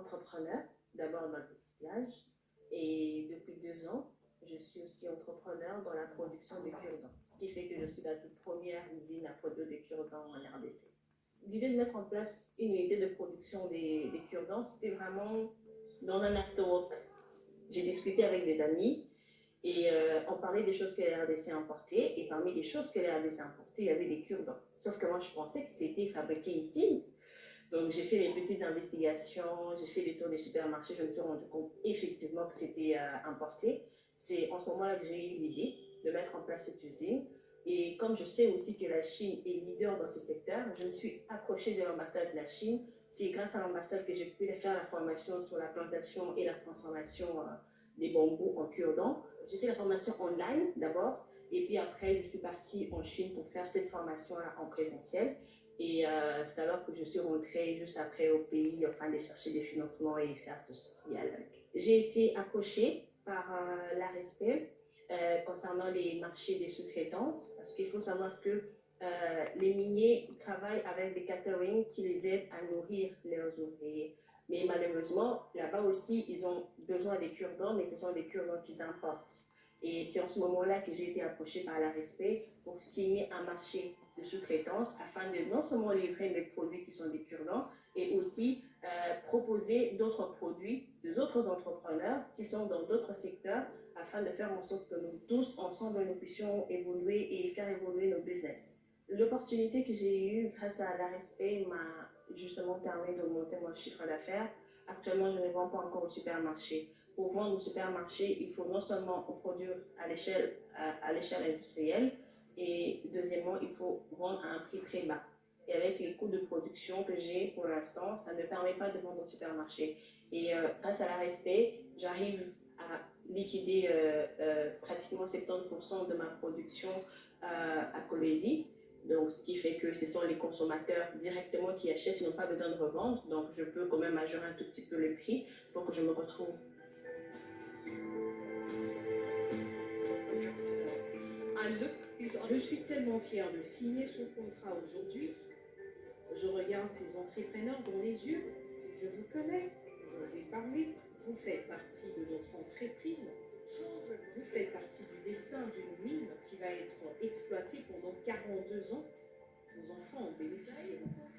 entrepreneur, d'abord dans le recyclage, et depuis 2 ans, je suis aussi entrepreneur dans la production de cure-dents, ce qui fait que je suis la toute première usine à produire des cure-dents en RDC. L'idée de mettre en place une unité de production des cure-dents, c'était vraiment dans un after-work. J'ai discuté avec des amis et on parlait des choses que la RDC importait, et parmi les choses que la RDC importait, il y avait des cure-dents. Sauf que moi, je pensais que c'était fabriqué ici. Donc, j'ai fait mes petites investigations, j'ai fait les tours des supermarchés, je me suis rendu compte effectivement que c'était importé. C'est en ce moment-là que j'ai eu l'idée de mettre en place cette usine. Et comme je sais aussi que la Chine est leader dans ce secteur, je me suis approchée de l'ambassade de la Chine. C'est grâce à l'ambassade que j'ai pu faire la formation sur la plantation et la transformation des bambous en cure-dents. J'ai fait la formation online d'abord, et puis après, je suis partie en Chine pour faire cette formation-là en présentiel. Et c'est alors que je suis rentrée juste après au pays, afin de chercher des financements et faire tout ce qui allait avec. J'ai été approchée par l'ARSP concernant les marchés des sous-traitances, parce qu'il faut savoir que les miniers travaillent avec des catering qui les aident à nourrir leurs ouvriers. Mais malheureusement, là-bas aussi, ils ont besoin des cure-dents, mais ce sont des cure-dents qu'ils importent. Et c'est en ce moment-là que j'ai été approchée par l'ARSP pour signer un marché de sous-traitance afin de non seulement livrer mes produits qui sont des cure-dents, et aussi proposer d'autres produits des autres entrepreneurs qui sont dans d'autres secteurs, afin de faire en sorte que nous tous ensemble nous puissions évoluer et faire évoluer nos business. L'opportunité que j'ai eue grâce à l'ARSP m'a justement permis d'augmenter mon chiffre d'affaires. Actuellement, je ne vends pas encore au supermarché. Pour vendre au supermarché, il faut non seulement produire à l'échelle industrielle, et deuxièmement, il faut vendre à un prix très bas. Et avec les coûts de production que j'ai pour l'instant, ça ne me permet pas de vendre au supermarché. Et grâce à l'ARSP, j'arrive à liquider pratiquement 70% de ma production à Colombie. Donc, ce qui fait que ce sont les consommateurs directement qui achètent, ils n'ont pas besoin de revendre. Donc, je peux quand même majorer un tout petit peu le prix pour que je me retrouve. Je suis tellement fière de signer son contrat aujourd'hui. Je regarde ces entrepreneurs dans les yeux. Je vous connais, je vous ai parlé. Vous faites partie de notre entreprise. Vous faites partie du destin d'une mine qui va être exploitée pendant 42 ans. Vos enfants en bénéficieront.